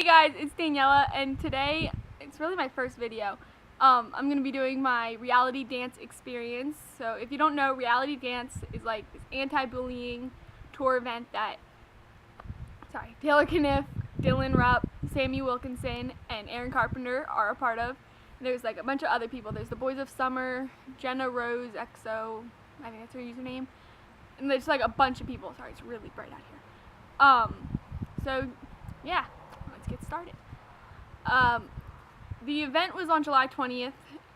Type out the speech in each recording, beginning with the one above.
Hey guys, it's Daniela, and today it's really my first video. I'm going to be doing my reality dance experience. So if you don't know, reality dance is like this anti-bullying tour event that Taylor Caniff, Dillon Rupp, Sammy Wilkinson, and Carpenter are a part of. And there's like a bunch of other people. There's the Boys of Summer, Jenna Rose, EXO, I think that's her username. And there's like a bunch of people. Sorry, it's really bright out here. So yeah, let's get started. The event was on July 20th,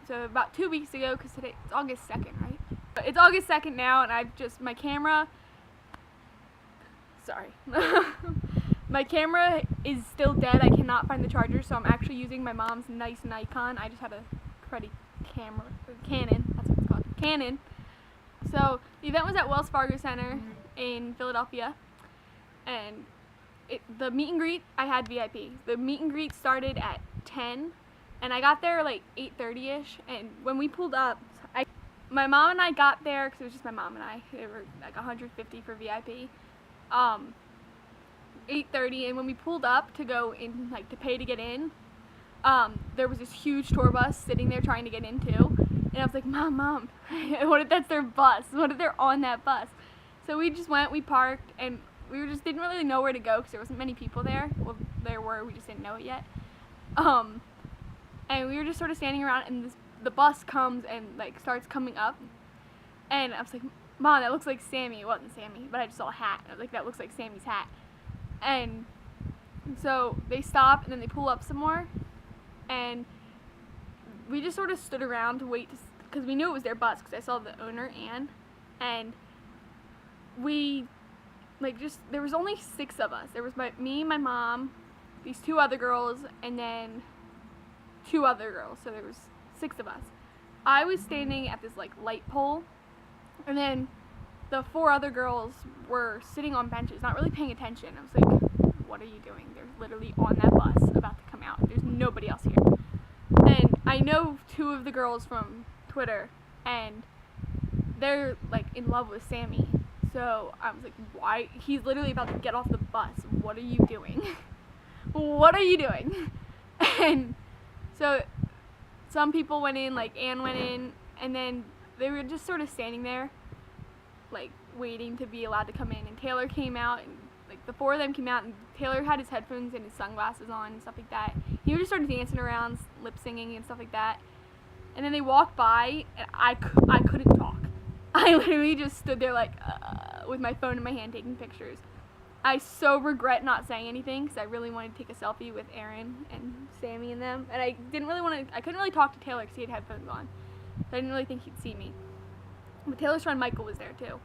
so about 2 weeks ago, because today it's August 2nd, right? But it's August 2nd now, and my camera, my camera is still dead. I cannot find the charger, so I'm actually using my mom's nice Nikon. I just had a cruddy camera, Canon, that's what it's called, Canon. So the event was at Wells Fargo Center in Philadelphia, and the meet and greet, I had VIP. The meet and greet started at 10, and I got there like 8:30ish, and when we pulled up, my mom and I got there, because it was just my mom and I, they were like $150 for VIP, 8:30, and when we pulled up to go in, like to pay to get in, there was this huge tour bus sitting there trying to get in too, and I was like, Mom, what if that's their bus? What if they're on that bus? So we just went, we parked, and we just didn't really know where to go because there wasn't many people there. Well, there were, we just didn't know it yet. And we were just sort of standing around, and the bus comes and like starts coming up, and I was like, Mom, that looks like Sammy. It wasn't Sammy, but I just saw a hat, and I was like, that looks like Sammy's hat. And so they stop, and then they pull up some more, and we just sort of stood around to wait, because we knew it was their bus, because I saw the owner, Anne, and we, like, there was only 6 of us. There was me, my mom, these 2 other girls, and then 2 other girls, so there was 6 of us. I was standing at this, like, light pole, and then the 4 other girls were sitting on benches, not really paying attention. I was like, what are you doing? They're literally on that bus, about to come out. There's nobody else here. And I know 2 of the girls from Twitter, and they're, like, in love with Sammy. So I was like, why? He's literally about to get off the bus. What are you doing? What are you doing? And so some people went in, like Anne went in, and then they were just sort of standing there, like waiting to be allowed to come in. And Taylor came out, and like the 4 of them came out, and Taylor had his headphones and his sunglasses on and stuff like that. He just started dancing around, lip singing and stuff like that. And then they walked by, and I couldn't talk. I literally just stood there like with my phone in my hand taking pictures. I so regret not saying anything because I really wanted to take a selfie with Aaron and Sammy and them, and I couldn't really talk to Taylor because he had headphones on, so I didn't really think he'd see me. But Taylor's friend Michael was there too.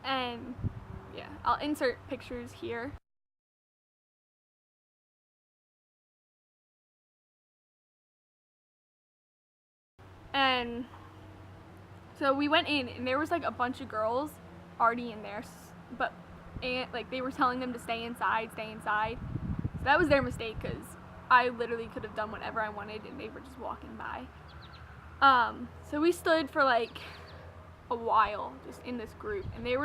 And yeah, I'll insert pictures here. And so we went in, and there was like a bunch of girls already in there, but like they were telling them to stay inside. So that was their mistake, because I literally could have done whatever I wanted, and they were just walking by. So we stood for like a while just in this group, and we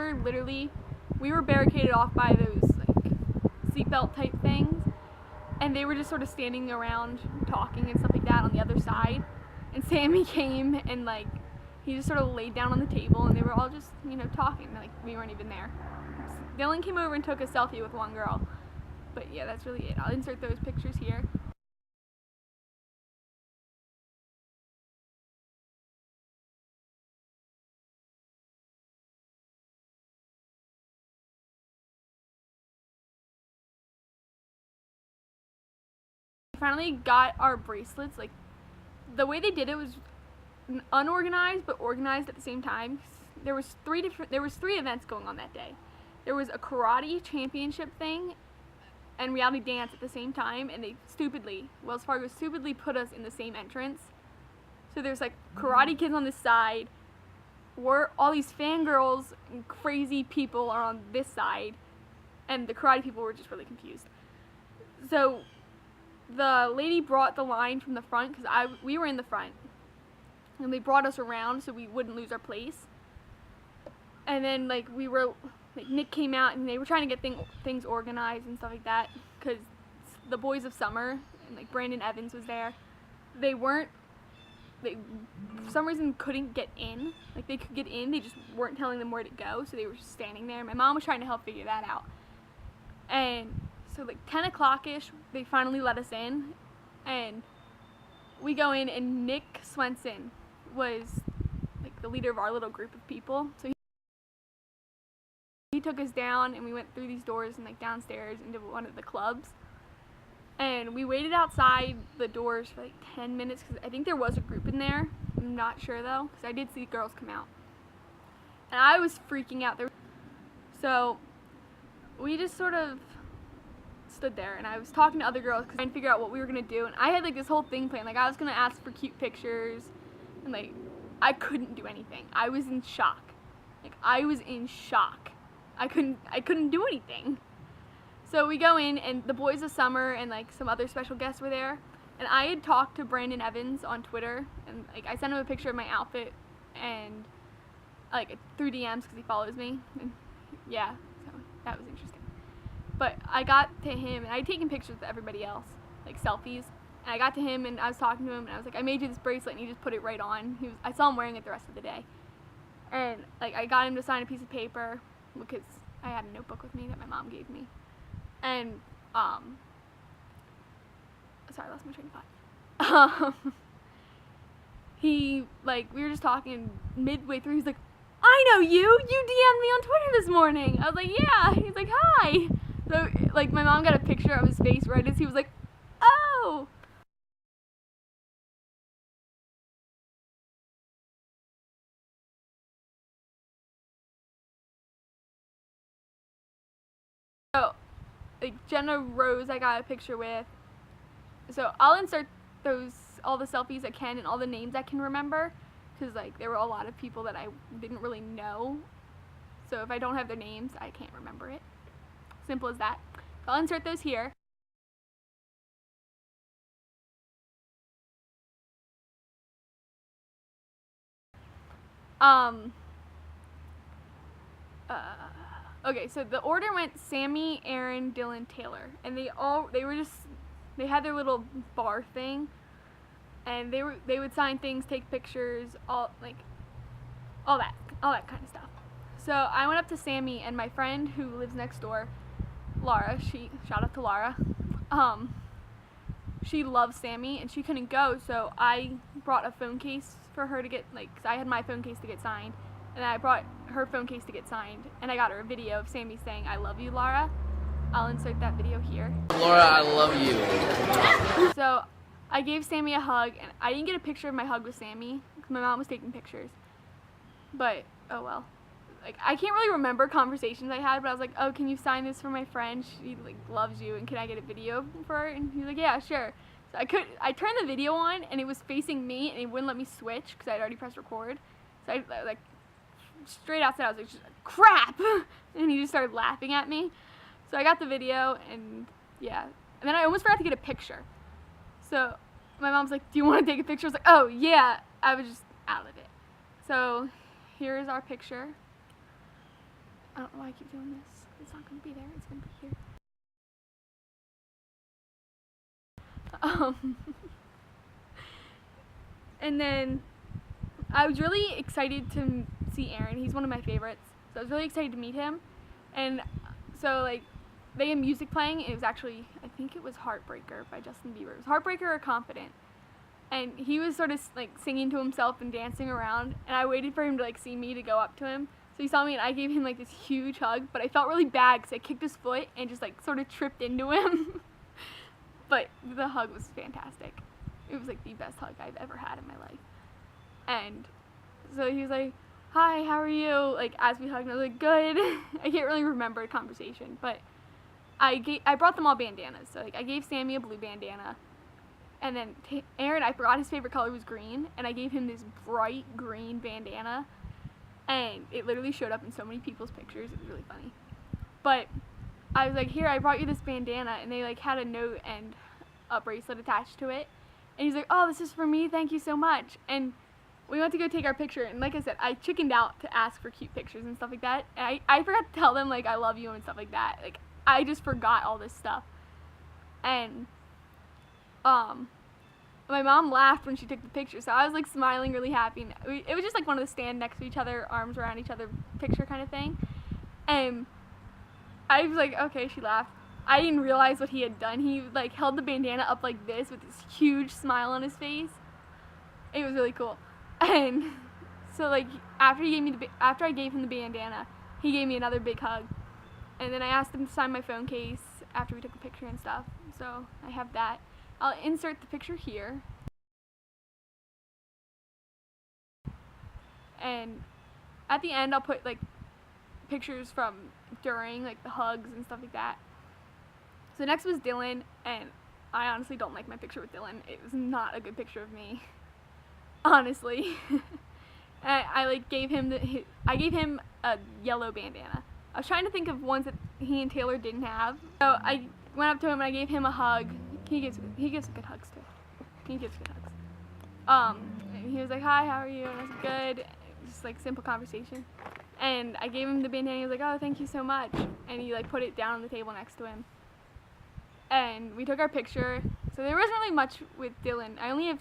were barricaded off by those like seatbelt type things, and they were just sort of standing around talking and stuff like that on the other side. And Sammy came, and like he just sort of laid down on the table, and they were all just, talking, like we weren't even there. Dillon came over and took a selfie with one girl. But yeah, that's really it. I'll insert those pictures here. We finally got our bracelets. Like, the way they did it was unorganized but organized at the same time. There was 3 events going on that day. There was a karate championship thing and reality dance at the same time, and Wells Fargo stupidly put us in the same entrance. So there's like karate kids on this side, all these fangirls and crazy people are on this side, and the karate people were just really confused. So the lady brought the line from the front, because we were in the front, and they brought us around so we wouldn't lose our place. And then like Nick came out, and they were trying to get things organized and stuff like that, because the boys of summer, and like Brandon Evans was there. They for some reason couldn't get in. Like they could get in, they just weren't telling them where to go, so they were just standing there. My mom was trying to help figure that out. And so like 10 o'clock-ish, they finally let us in, and we go in, and Nick Swenson was like the leader of our little group of people. So he took us down, and we went through these doors and like downstairs into one of the clubs. And we waited outside the doors for like 10 minutes because I think there was a group in there. I'm not sure though, because I did see girls come out. And I was freaking out there. So we just sort of stood there, and I was talking to other girls because I trying to figure out what we were going to do. And I had like this whole thing planned. Like I was going to ask for cute pictures, and like I couldn't do anything. I was in shock. Like I was in shock. I couldn't do anything. So we go in, and the boys of summer and like some other special guests were there, and I had talked to Brandon Evans on Twitter, and like I sent him a picture of my outfit, and like through DMs because he follows me, and yeah, so that was interesting. But I got to him, and I'd taken pictures with everybody else, like selfies, and I got to him, and I was talking to him, and I was like, I made you this bracelet, and he just put it right on. I saw him wearing it the rest of the day, and like I got him to sign a piece of paper because I had a notebook with me that my mom gave me. And, sorry, I lost my train of thought. He, like, we were just talking midway through, he's like, I know you DM'd me on Twitter this morning. I was like, yeah. He's like, hi. So, like, my mom got a picture of his face right as he was like, oh. So, like Jenna Rose I got a picture with. So I'll insert all the selfies I can and all the names I can remember, because like there were a lot of people that I didn't really know. So if I don't have their names, I can't remember it. Simple as that. So I'll insert those here. Okay, so the order went Sammy, Aaron, Dillon, Taylor, and they had their little bar thing, and they would sign things, take pictures, all that kind of stuff. So I went up to Sammy, and my friend who lives next door, Laura, shout out to Laura, she loves Sammy, and she couldn't go, so I brought a phone case for her to get, like, 'cause I had my phone case to get signed, and I brought her phone case to get signed, and I got her a video of Sammy saying, I love you, Laura. I'll insert that video here. Laura, I love you. So I gave Sammy a hug, and I didn't get a picture of my hug with Sammy because my mom was taking pictures. But, oh well. Like, I can't really remember conversations I had, but I was like, oh, can you sign this for my friend? She, like, loves you, and can I get a video for her? And he's like, yeah, sure. So I turned the video on, and it was facing me, and it wouldn't let me switch because I had already pressed record. So I, like, straight outside, I was like, crap! And he just started laughing at me. So I got the video, and yeah. And then I almost forgot to get a picture. So my mom's like, do you want to take a picture? I was like, oh, yeah. I was just out of it. So here's our picture. I don't know why I keep doing this. It's not going to be there. It's going to be here. And then I was really excited to see Aaron. He's one of my favorites. So I was really excited to meet him. And so, like, they had music playing. It was actually, I think it was Heartbreaker by Justin Bieber. It was Heartbreaker or Confident. And he was sort of, like, singing to himself and dancing around. And I waited for him to, like, see me to go up to him. So he saw me, and I gave him, like, this huge hug. But I felt really bad because I kicked his foot and just, like, sort of tripped into him. But the hug was fantastic. It was, like, the best hug I've ever had in my life. And so he was like, hi, how are you? Like, as we hugged, and I was like, good. I can't really remember a conversation, but I brought them all bandanas. So, like, I gave Sammy a blue bandana, and then Aaron, I forgot his favorite color was green, and I gave him this bright green bandana, and it literally showed up in so many people's pictures. It was really funny. But I was like, here, I brought you this bandana, and they, like, had a note and a bracelet attached to it, and he's like, oh, this is for me, thank you so much. And we went to go take our picture, and like I said, I chickened out to ask for cute pictures and stuff like that, and I forgot to tell them, like, I love you and stuff like that. Like, I just forgot all this stuff. And my mom laughed when she took the picture, so I was like smiling really happy. And it was just like one of the stand next to each other, arms around each other picture kind of thing. And I was like, okay, she laughed. I didn't realize what he had done. He like held the bandana up like this with this huge smile on his face. It was really cool. And so like after I gave him the bandana, he gave me another big hug. And then I asked him to sign my phone case after we took the picture and stuff. So I have that. I'll insert the picture here. And at the end I'll put like pictures from during, like the hugs and stuff like that. So next was Dillon, and I honestly don't like my picture with Dillon. It was not a good picture of me, honestly. I gave him a yellow bandana. I was trying to think of ones that he and Taylor didn't have. So I went up to him and I gave him a hug. He gives good hugs too. He gives good hugs. And he was like, "Hi, how are you?" And I was like, "Good." Just like simple conversation. And I gave him the bandana. He was like, "Oh, thank you so much." And he like put it down on the table next to him. And we took our picture. So there wasn't really much with Dillon. I only have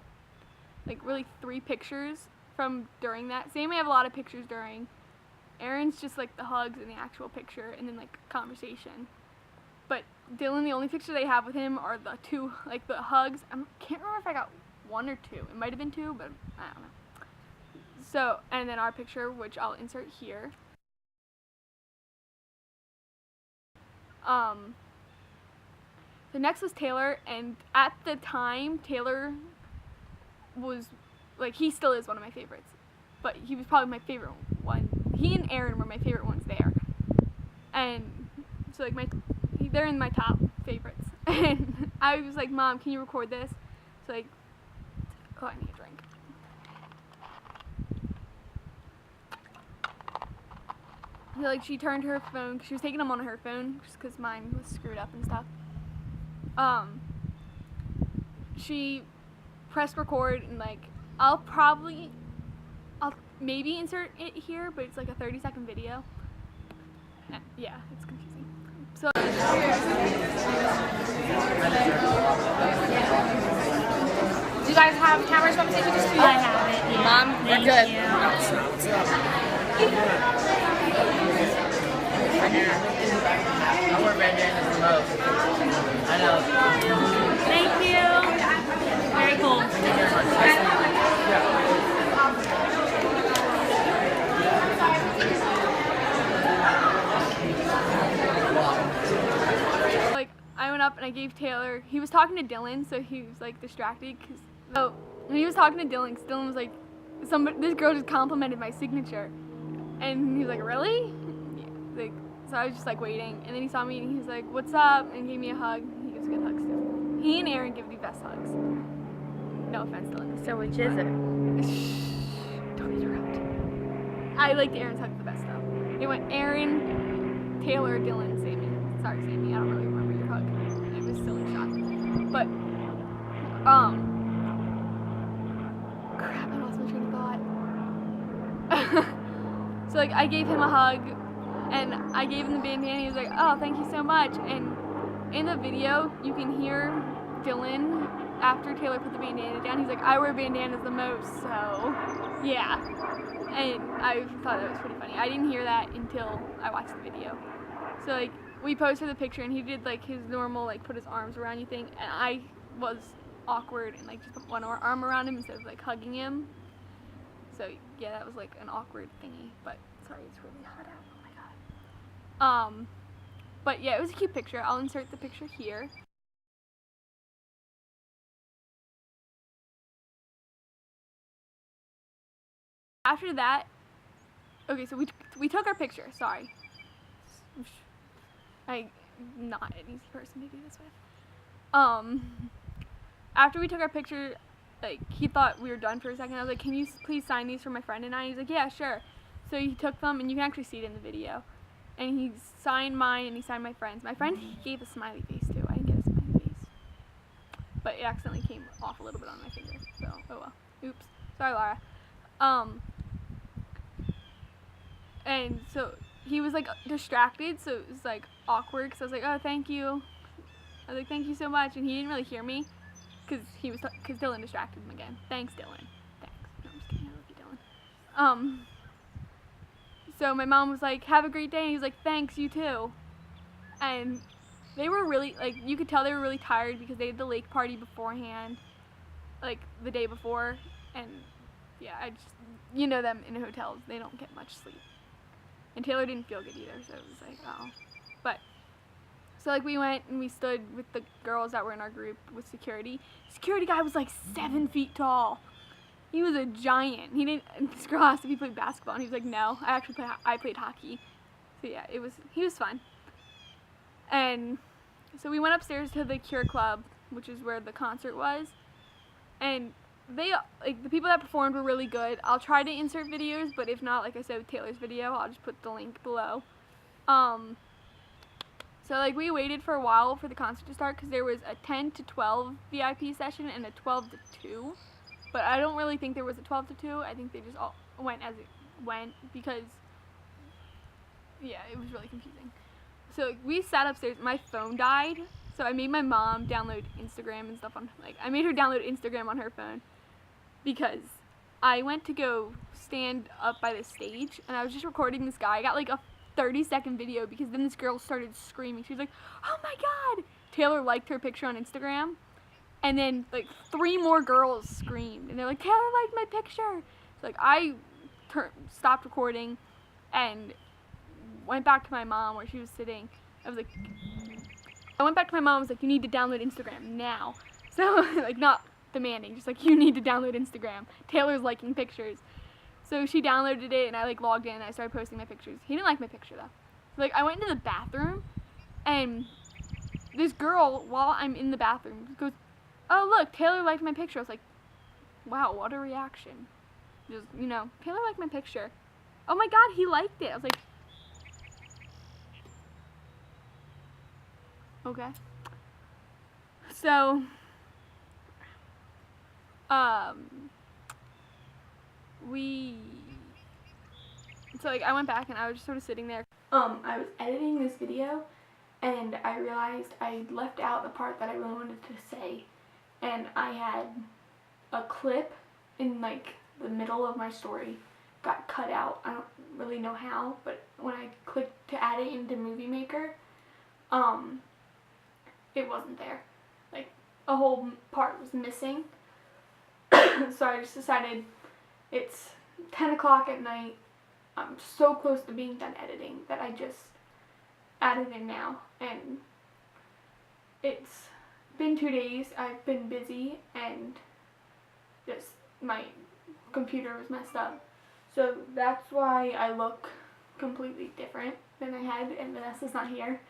like really 3 pictures from during that. Sammy, I have a lot of pictures during. Aaron's just like the hugs and the actual picture and then like conversation. But Dillon, the only picture they have with him are the 2, like the hugs. I can't remember if I got 1 or 2. It might have been 2, but I don't know. So, and then our picture, which I'll insert here. The next was Taylor, and at the time, Taylor was, like, he still is one of my favorites, but he was probably my favorite one. He and Aaron were my favorite ones there, and so, like, they're in my top favorites, and I was like, "Mom, can you record this?" So, like, oh, I need a drink. So, like, she turned her phone, she was taking them on her phone, just because mine was screwed up and stuff. She pressed record, and like I'll maybe insert it here, but it's like a 30-second video. Yeah, it's confusing. So Do you guys have cameras you want me to take pictures for you? I have it. Yeah. Mom, we're Thank good. I wear bandanas the most. I know. Thank you. Very cool. like I went up and I gave Taylor. He was talking to Dillon, so he was like distracted. So when he was talking to Dillon, Dillon was like, "This girl just complimented my signature," and he was like, "Really?" Yeah. Like. So I was just like waiting, and then he saw me and he was like, "What's up?" and gave me a hug. He gives good hugs too. He and Aaron give the best hugs. No offense, Dylan. So which is it? Shh, don't interrupt. I liked Aaron's hug the best though. It went Aaron, Taylor, Dillon, Sammy. Sorry, Sammy, I don't really remember your hug. It was still in shock. But crap, I lost my train of thought. So like I gave him a hug. And I gave him the bandana, he was like, "Oh, thank you so much." And in the video, you can hear Dillon, after Taylor put the bandana down, he's like, "I wear bandanas the most, so yeah." And I thought that was pretty funny. I didn't hear that until I watched the video. So like, we posted the picture and he did like his normal, like put his arms around you thing, and I was awkward and like just put one arm around him instead of like hugging him. So yeah, that was like an awkward thingy, but sorry, it's really hot out. But yeah, it was a cute picture. I'll insert the picture here. After that, okay, so we took our picture. Sorry, I'm not an easy person to do this with. After we took our picture, like he thought we were done for a second. I was like, "Can you please sign these for my friend and I?" He's like, "Yeah, sure." So he took them, and you can actually see it in the video. And he signed mine and he signed my friend's. My friend gave a smiley face too. I didn't get a smiley face. But it accidentally came off a little bit on my finger. So, oh well. Oops. Sorry, Laura. And so he was like distracted, so it was like awkward because I was like, "Oh, thank you." I was like, thank you so much. And he didn't really hear me because Dillon distracted him again. Thanks, Dillon. Thanks. No, I'm just kidding. I love you, Dillon. So my mom was like, have a great day. And he was like, thanks, you too. And they were really, like, you could tell they were really tired because they had the lake party beforehand, like, the day before. And, yeah, you know them in hotels. They don't get much sleep. And Taylor didn't feel good either, so it was like, oh. But, so, like, we went and we stood with the girls that were in our group with security. Security guy was, like, 7 feet tall. He was a giant. This girl asked if he played basketball, and he was like, no. I played hockey. So, yeah, he was fun. And so we went upstairs to the Cure Club, which is where the concert was. And the people that performed were really good. I'll try to insert videos, but if not, like I said with Taylor's video, I'll just put the link below. So, like, we waited for a while for the concert to start because there was a 10 to 12 VIP session and a 12 to 2. But I don't really think there was a 12 to 2. I think they just all went as it went because, yeah, it was really confusing. So we sat upstairs. My phone died, so I made my mom download Instagram and stuff I made her download Instagram on her phone because I went to go stand up by the stage and I was just recording this guy. I got like a 30-second video because then this girl started screaming. She was like, "Oh my God!" Taylor liked her picture on Instagram, and then like 3 more girls screamed and they're like, "Taylor liked my picture." So like I stopped recording and went back to my mom where she was sitting. I went back to my mom and was like, you need to download Instagram now. So, like, not demanding, just like, you need to download Instagram. Taylor's liking pictures. So she downloaded it and I, like, logged in and I started posting my pictures. He didn't like my picture, though. So, like, I went into the bathroom and this girl, while I'm in the bathroom, goes, "Oh, look, Taylor liked my picture." I was like, wow, what a reaction. Just, you know, Taylor liked my picture. Oh my God, he liked it. I was like, okay. So, like, I went back and I was just sort of sitting there. I was editing this video and I realized I left out the part that I really wanted to say. And I had a clip in, like, the middle of my story got cut out. I don't really know how, but when I clicked to add it into Movie Maker, it wasn't there. Like, a whole part was missing. So I just decided it's 10 o'clock at night. I'm so close to being done editing that I just added in now. And it's been 2 days. I've been busy and just my computer was messed up. So that's why I look completely different than I had, and Vanessa's not here.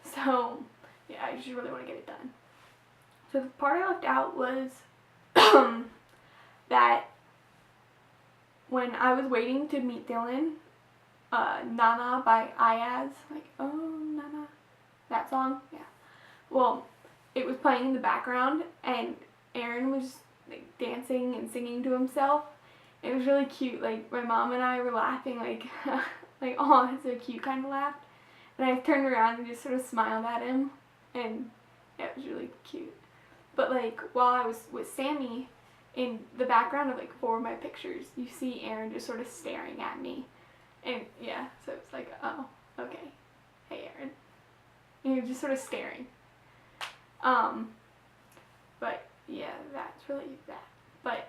So yeah, I just really want to get it done. So the part I left out was that when I was waiting to meet Dillon, Nana by Ayaz, like, oh Nana, that song, yeah. Well, it was playing in the background and Aaron was like dancing and singing to himself. It was really cute. Like, my mom and I were laughing, like, like, oh, it's so cute kind of laughed. And I turned around and just sort of smiled at him, and yeah, it was really cute. But, like, while I was with Sammy, in the background of, like, 4 of my pictures, you see Aaron just sort of staring at me. And, yeah, so it's like, oh, okay. Hey, Aaron. And he was just sort of staring. But, yeah, that's really that. But,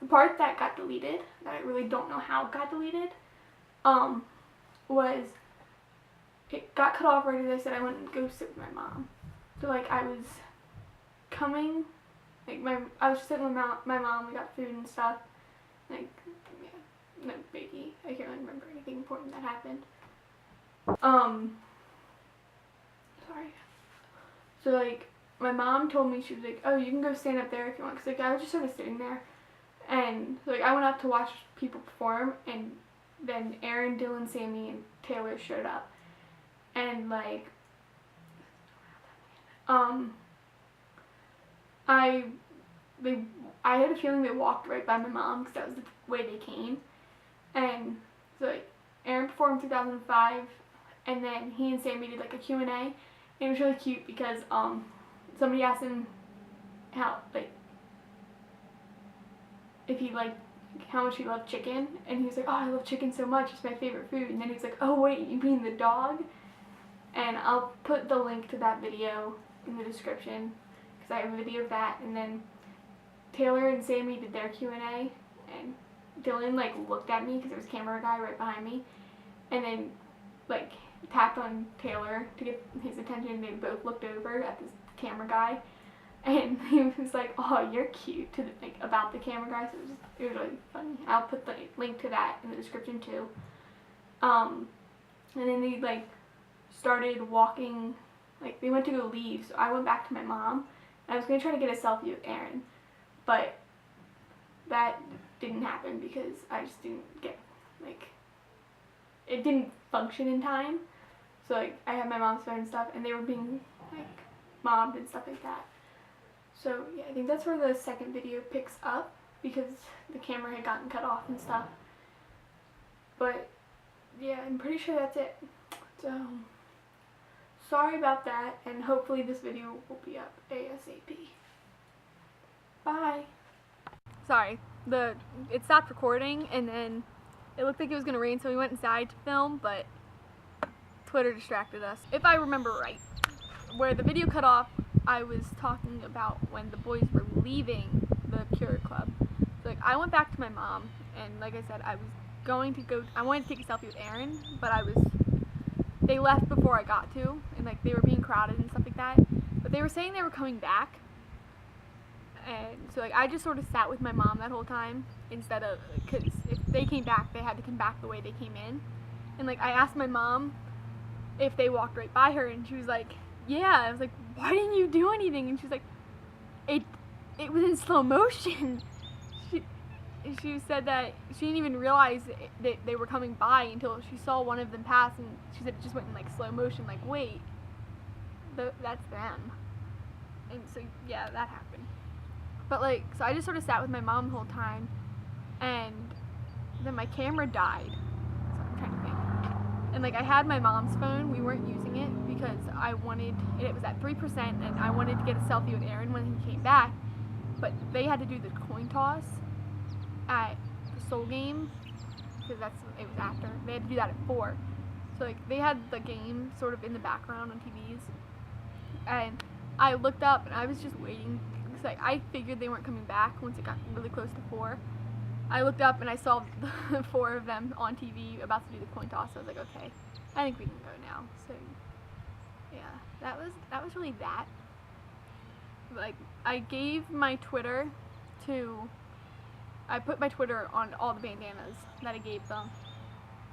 the part that got deleted, that I really don't know how it got deleted, was, it got cut off right as I said I went to go sit with my mom. So, like, I was coming, like, I was just sitting with my mom, we got food and stuff, like, yeah, no biggie. I can't really remember anything important that happened. Sorry. So, like, my mom told me, she was like, oh, you can go stand up there if you want, because, like, I was just sort of sitting there, and, so, like, I went up to watch people perform, and then Aaron, Dillon, Sammy, and Taylor showed up, and, like, I had a feeling they walked right by my mom, because that was the way they came, and, so, like, Aaron performed 2005, and then he and Sammy did, like, a Q&A, it was really cute because somebody asked him how if he how much he loved chicken, and he was like, oh, I love chicken so much, it's my favorite food. And then he was like, oh wait, you mean the dog? And I'll put the link to that video in the description because I have a video of that. And then Taylor and Sammy did their Q&A, and Dillon looked at me because there was a camera guy right behind me, and then tapped on Taylor to get his attention. They both looked over at this camera guy, and he was like, oh, you're cute, to about the camera guy. So it was really funny. I'll put the link to that in the description too. And then they started walking, they went to go leave, so I went back to my mom, and I was going to try to get a selfie with Aaron, but that didn't happen because I just didn't get, it didn't function in time. So I had my mom's phone and stuff, and they were being mobbed and stuff like that. So yeah, I think that's where the second video picks up because the camera had gotten cut off and stuff. But yeah, I'm pretty sure that's it. So sorry about that, and hopefully this video will be up ASAP. Bye. Sorry, it stopped recording, and then it looked like it was gonna rain, so we went inside to film, but Twitter distracted us. If I remember right, where the video cut off, I was talking about when the boys were leaving the Cure Club. So I went back to my mom, and like I said, I wanted to take a selfie with Aaron, but they left before I got to, and they were being crowded and stuff like that. But they were saying they were coming back, and so I just sort of sat with my mom that whole time instead of, because if they came back, they had to come back the way they came in. And I asked my mom if they walked right by her, and she was like, yeah. I was like, why didn't you do anything? And she's like, it was in slow motion. She said that she didn't even realize that they were coming by until she saw one of them pass, and she said it just went in slow motion, wait, that's them. And so yeah, that happened. But so I just sort of sat with my mom the whole time, and then my camera died. So I'm trying to think. And I had my mom's phone, we weren't using it because it was at 3%, and I wanted to get a selfie with Aaron when he came back, but they had to do the coin toss at the Soul game, because it was after. They had to do that at 4. So they had the game sort of in the background on TVs, and I looked up and I was just waiting, because I figured they weren't coming back once it got really close to 4. I looked up and I saw the 4 of them on TV about to do the coin toss. So I was like, okay, I think we can go now. So yeah, that was really that. I gave my Twitter I put my Twitter on all the bandanas that I gave them,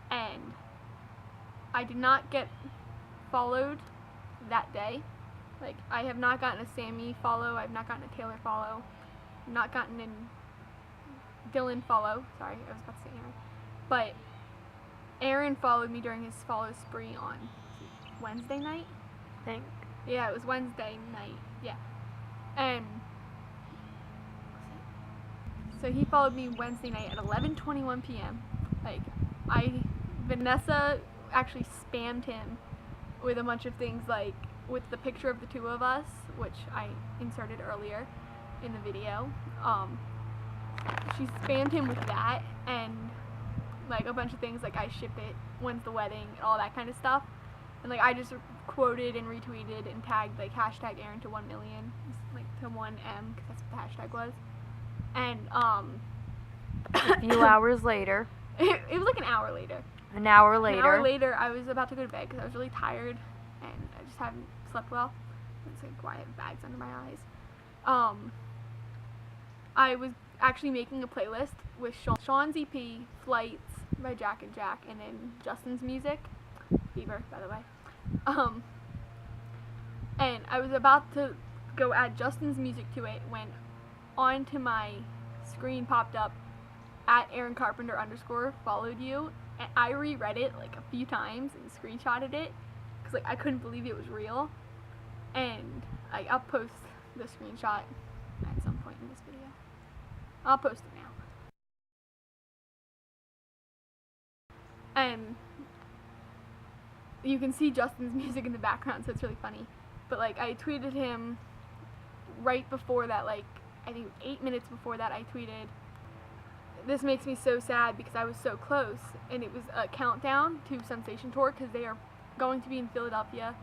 and I did not get followed that day. I have not gotten a Sammy follow, I've not gotten a Taylor follow, I've not gotten a Dillon follow, sorry, I was about to say Aaron, but Aaron followed me during his follow spree on Wednesday night, I think. Yeah, it was Wednesday night, yeah. And so he followed me Wednesday night at 11:21 p.m. Vanessa actually spammed him with a bunch of things, with the picture of the two of us, which I inserted earlier in the video. She spammed him with that, and a bunch of things I shipped it, when's the wedding, and all that kind of stuff. And I just quoted and retweeted and tagged hashtag Aaron to 1 million, to 1M, because that's what the hashtag was. And a few hours later. It was an hour later. An hour later, I was about to go to bed because I was really tired, and I just haven't slept well. It's why I have bags under my eyes. I was actually making a playlist with Sean's EP, Flights by Jack and Jack, and then Justin's music, Fever, by the way. And I was about to go add Justin's music to it when onto my screen popped up at Aaron Carpenter _ followed you, and I reread it a few times and screenshotted it because I couldn't believe it was real, and I'll post the screenshot at some point in this video. I'll post it now. And you can see Justin's music in the background, so it's really funny. but like I tweeted him right before that, like I think 8 minutes before that I tweeted, "This makes me so sad because I was so close," and it was a countdown to Sensation Tour because they are going to be in Philadelphia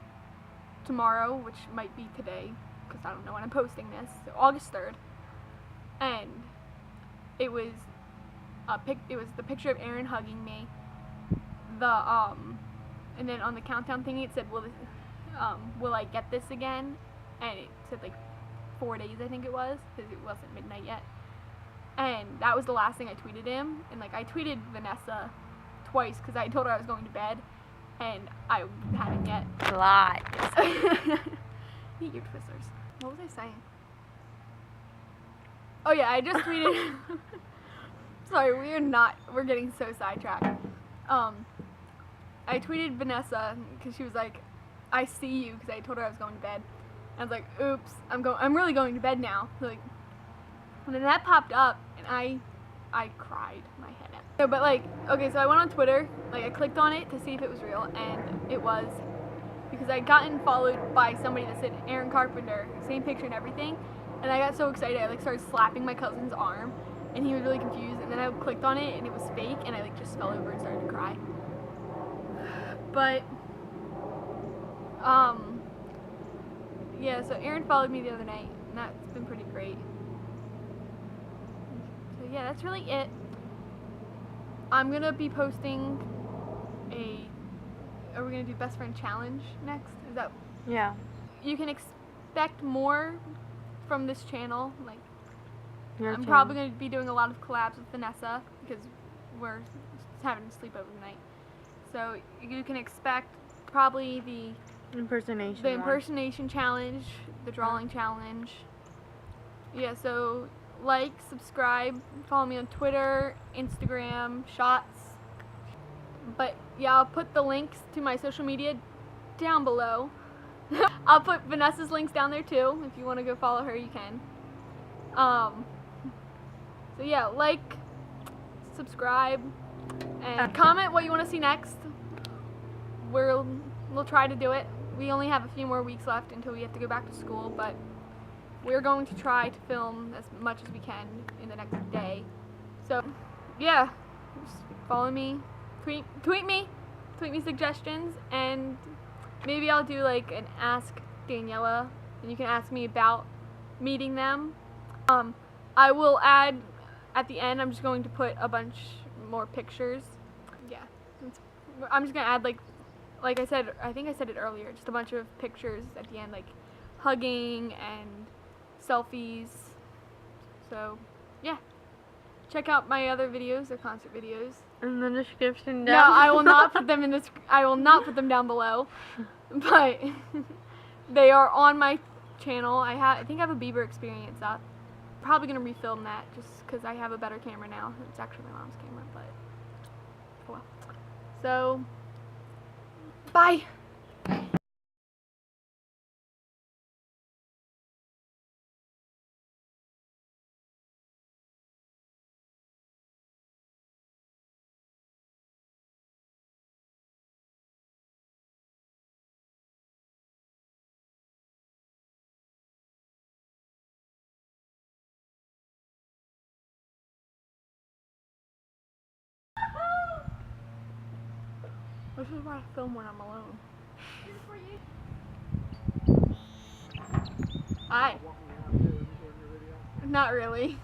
tomorrow, which might be today because I don't know when I'm posting this, so August 3rd, and it was the picture of Aaron hugging me, and then on the countdown thingy it said, will I get this again, and it said like 4 days I think it was, because it wasn't midnight yet. And that was the last thing I tweeted him. And like I tweeted Vanessa twice because I told her I was going to bed, and I hadn't yet. Lies. Eat your Twizzlers. What was I saying? Oh yeah, I just tweeted. Sorry, we're getting so sidetracked. I tweeted Vanessa because she was like, "I see you," because I told her I was going to bed. I was like, "Oops, I'm really going to bed now." So like, and then that popped up, and I cried my head out. So, but like, okay, so I went on Twitter, like I clicked on it to see if it was real, and it was, because I'd gotten followed by somebody that said Aaron Carpenter, same picture and everything, and I got so excited I like started slapping my cousin's arm, and he was really confused, and then I clicked on it, and it was fake, and I like just fell over and started to cry. But, yeah, so Aaron followed me the other night, and that's been pretty great. So yeah, that's really it. I'm gonna be posting are we gonna do best friend challenge next? Is that? Yeah. You can expect more from this channel. Like, Your I'm turn. probably gonna be doing a lot of collabs with Vanessa because we're having a sleepover tonight. So you can expect probably the impersonation challenge, the drawing challenge. Yeah, so like, subscribe, follow me on Twitter, Instagram, Shots. But yeah, I'll put the links to my social media down below. I'll put Vanessa's links down there too. If you want to go follow her, you can. So yeah, like, subscribe, and comment what you want to see next. We'll try to do it. We only have a few more weeks left until we have to go back to school, but we're going to try to film as much as we can in the next day. So yeah, just follow me, tweet me suggestions, and maybe I'll do like an Ask Daniela, and you can ask me about meeting them. I will add at the end, I'm just going to put a bunch more pictures. Yeah, I'm just gonna add like I said, I think I said it earlier, just a bunch of pictures at the end, like hugging and selfies. So yeah, check out my other videos, the concert videos in the description No, down. I will not put them in this. I will not put them down below, but they are on my channel. I think I have a Bieber experience up. Probably gonna refilm that just because I have a better camera now. It's actually my mom's camera, but oh well. So bye. This is why I film when I'm alone. Hi. Not really.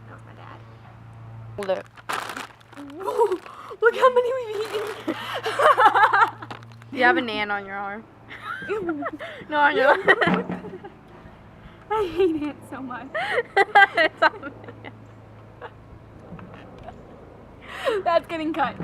That was my dad. Look. Look how many we've eaten. You have a nan on your arm. No, on your arm. I hate it so much. It's on me. That's getting cut.